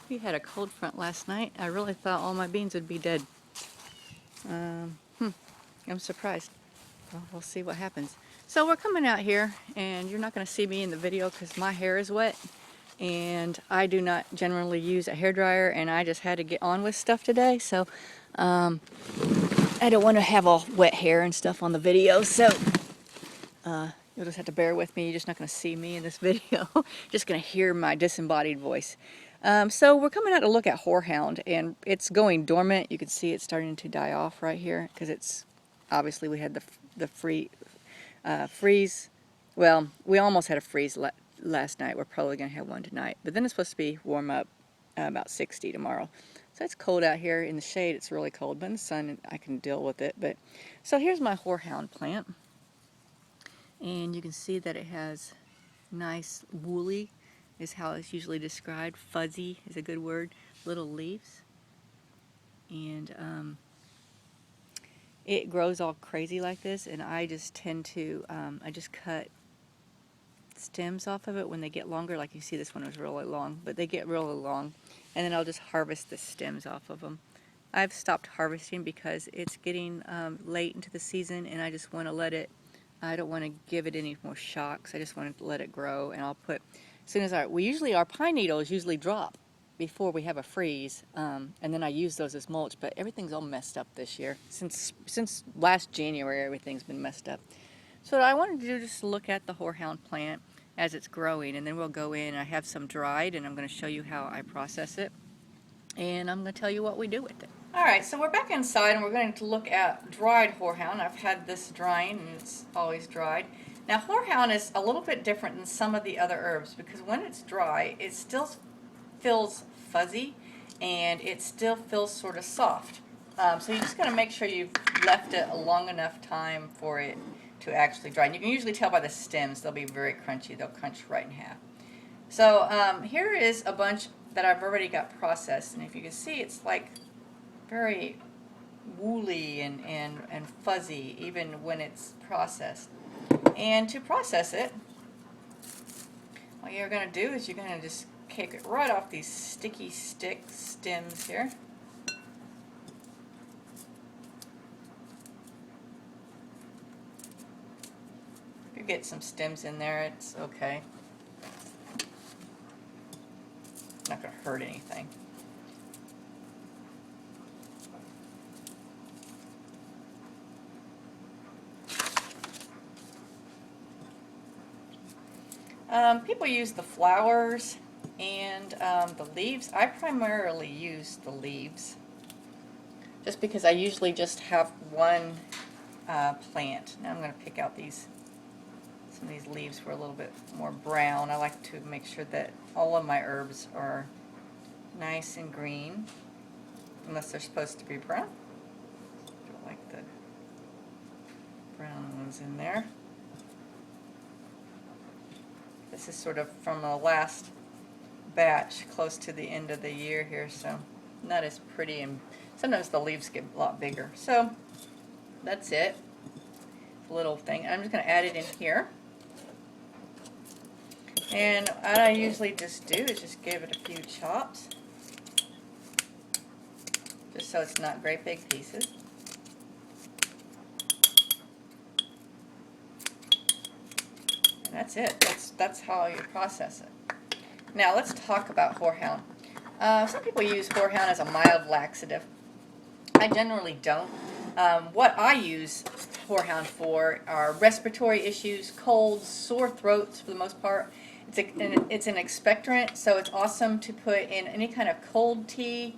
We had a cold front last night. I really thought all my beans would be dead. I'm surprised. Well, we'll see what happens. So we're coming out here, and you're not going to see me in the video because my hair is wet, and I do not generally use a hairdryer, and I just had to get on with stuff today, so I don't want to have all wet hair and stuff on the video, so you'll just have to bear with me. You're just not going to see me in this video. Just going to hear my disembodied voice. So we're coming out to look at Horehound, and it's going dormant. You can see it's starting to die off right here because it's obviously we had the freeze. Well, we almost had a freeze last night. We're probably going to have one tonight, but then it's supposed to be warm up about 60 tomorrow. So it's cold out here in the shade. It's really cold, but in the sun I can deal with it. But so here's my Horehound plant, and you can see that it has nice woolly, is how it's usually described. Fuzzy is a good word. Little leaves, and it grows all crazy like this. And I just tend to I just cut stems off of it when they get longer. Like you see, this one was really long, but they get really long, and then I'll just harvest the stems off of them. I've stopped harvesting because it's getting late into the season, and I just want to let it. I don't want to give it any more shocks. I just want to let it grow, and I'll put. As soon as our pine needles usually drop before we have a freeze, and then I use those as mulch. But everything's all messed up this year. Since last January, everything's been messed up. So what I wanted to do is just look at the Horehound plant as it's growing, and then we'll go in. I have some dried, and I'm going to show you how I process it, and I'm going to tell you what we do with it. Alright, so we're back inside, and we're going to look at dried Horehound. I've had this drying, and it's always dried. Now, Horehound is a little bit different than some of the other herbs because when it's dry, it still feels fuzzy, and it still feels sort of soft. So you're just going to make sure you've left it a long enough time for it to actually dry. And you can usually tell by the stems, they'll be very crunchy. They'll crunch right in half. So here is a bunch that I've already got processed, and if you can see, it's like very woolly and fuzzy even when it's processed. And to process it, what you're going to do is you're going to just kick it right off these sticky stems here. If you get some stems in there, it's okay. It's not going to hurt anything. People use the flowers and the leaves. I primarily use the leaves just because I usually just have one plant. Now I'm going to pick out some of these leaves were a little bit more brown. I like to make sure that all of my herbs are nice and green, unless they're supposed to be brown. Don't like the brown ones in there. This is sort of from the last batch, close to the end of the year here, so not as pretty, and sometimes the leaves get a lot bigger. So that's it. It's a little thing. I'm just going to add it in here. And what I usually just do is just give it a few chops, just so it's not great big pieces. And that's it. That's how you process it. Now let's talk about Horehound. Some people use Horehound as a mild laxative. I generally don't. What I use Horehound for are respiratory issues, colds, sore throats for the most part. It's an expectorant, so it's awesome to put in any kind of cold tea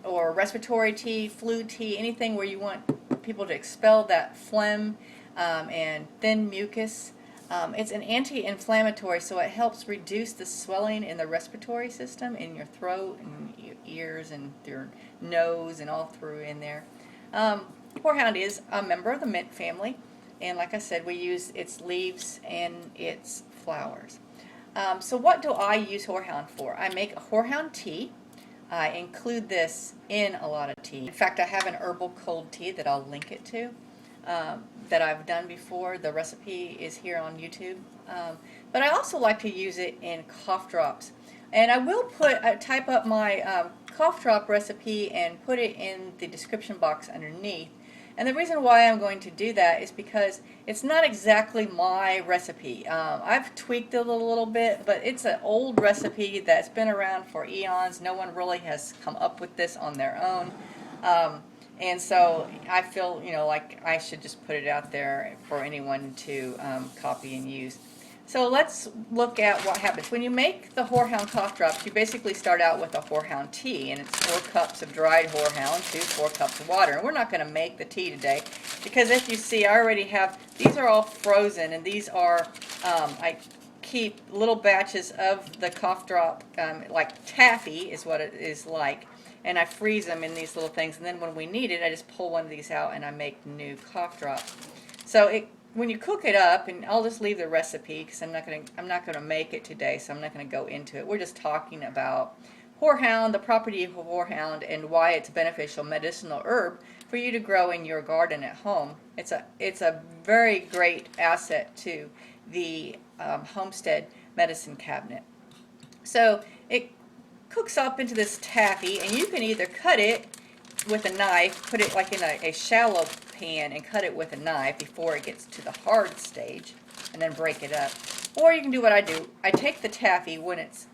or respiratory tea, flu tea, anything where you want people to expel that phlegm and thin mucus. It's an anti-inflammatory, so it helps reduce the swelling in the respiratory system, in your throat and your ears and your nose and all through in there. Horehound is a member of the mint family, and like I said, we use its leaves and its flowers. So what do I use Horehound for? I make a Horehound tea. I include this in a lot of tea. In fact, I have an herbal cold tea that I'll link it to. That I've done before. The recipe is here on YouTube. But I also like to use it in cough drops. And I will type up my cough drop recipe and put it in the description box underneath. And the reason why I'm going to do that is because it's not exactly my recipe. I've tweaked it a little bit, but it's an old recipe that's been around for eons. No one really has come up with this on their own. And so I feel, like I should just put it out there for anyone to copy and use. So let's look at what happens. When you make the Horehound Cough Drops, you basically start out with a Horehound Tea, and it's 4 cups of dried Horehound to 4 cups of water. And we're not going to make the tea today because if you see, I already have, these are all frozen, and these are, I keep little batches of the cough drop, like taffy is what it is like, and I freeze them in these little things, and then when we need it, I just pull one of these out and I make new cough drops. So when you cook it up, and I'll just leave the recipe because I'm not gonna make it today, so I'm not gonna go into it. We're just talking about Horehound, the property of Horehound, and why it's a beneficial medicinal herb for you to grow in your garden at home. It's a very great asset to the homestead medicine cabinet. So it cooks up into this taffy, and you can either cut it with a knife, put it like in a shallow pan and cut it with a knife before it gets to the hard stage, and then break it up. Or you can do what I do. I take the taffy when it's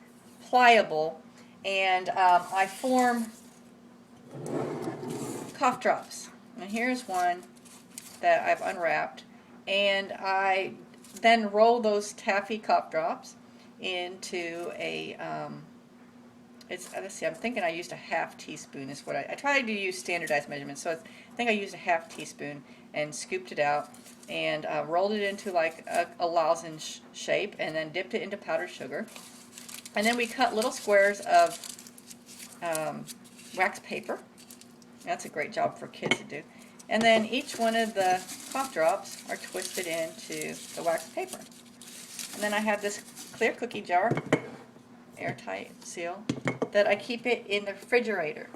pliable, and I form cough drops. And here's one that I've unwrapped, and I then roll those taffy cough drops into a let's see, I'm thinking I used a half teaspoon is what I tried to use standardized measurements, so I think I used a half teaspoon and scooped it out and rolled it into like a lozenge shape, and then dipped it into powdered sugar. And then we cut little squares of wax paper. That's a great job for kids to do. And then each one of the cough drops are twisted into the wax paper. And then I have this clear cookie jar, airtight seal, that I keep it in the refrigerator.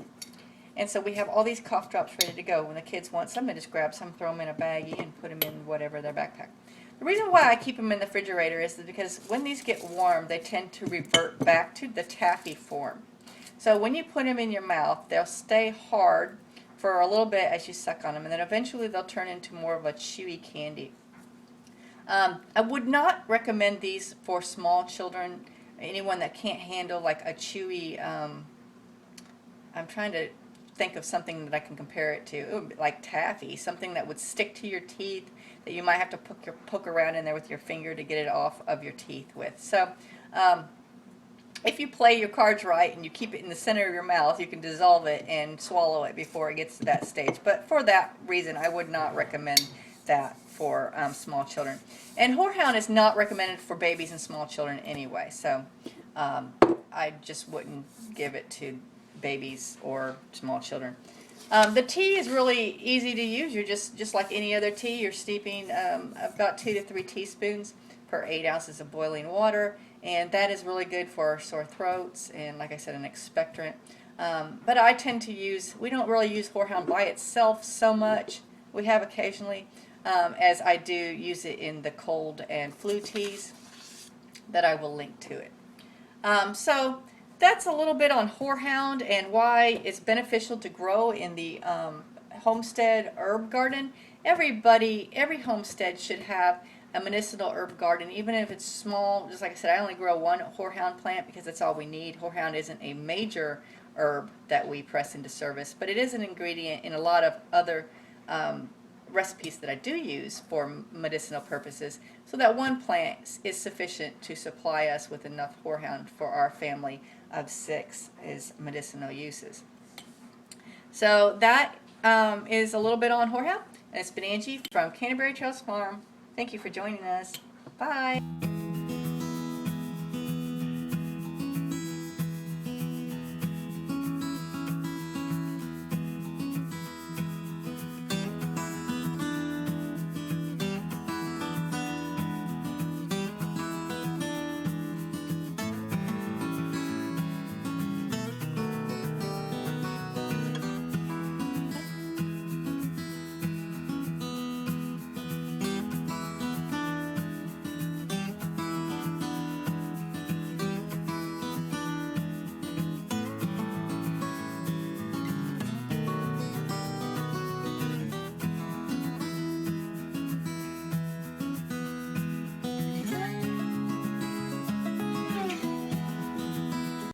And so we have all these cough drops ready to go. When the kids want some, they just grab some, throw them in a baggie, and put them in whatever, their backpack. The reason why I keep them in the refrigerator is because when these get warm, they tend to revert back to the taffy form. So when you put them in your mouth, they'll stay hard for a little bit as you suck on them, and then eventually they'll turn into more of a chewy candy. I would not recommend these for small children, anyone that can't handle like a chewy, I'm trying to think of something that I can compare it to, like taffy, something that would stick to your teeth that you might have to poke around in there with your finger to get it off of your teeth with. So if you play your cards right and you keep it in the center of your mouth, you can dissolve it and swallow it before it gets to that stage. But for that reason, I would not recommend that for small children. And Horehound is not recommended for babies and small children anyway, so I just wouldn't give it to babies or small children. The tea is really easy to use. You're just like any other tea. You're steeping about 2 to 3 teaspoons per 8 ounces of boiling water, and that is really good for sore throats and, like I said, an expectorant. But I tend to we don't really use Horehound by itself so much. We have occasionally, as I do use it in the cold and flu teas that I will link to it. So that's a little bit on Horehound and why it's beneficial to grow in the homestead herb garden. Every homestead should have a medicinal herb garden, even if it's small. Just like I said, I only grow 1 Horehound plant because that's all we need. Horehound isn't a major herb that we press into service, but it is an ingredient in a lot of other recipes that I do use for medicinal purposes, so that 1 plant is sufficient to supply us with enough Horehound for our family of 6 as medicinal uses. So that is a little bit on Horehound, and it's been Angie from Canterbury Trails Farm. Thank you for joining us. Bye.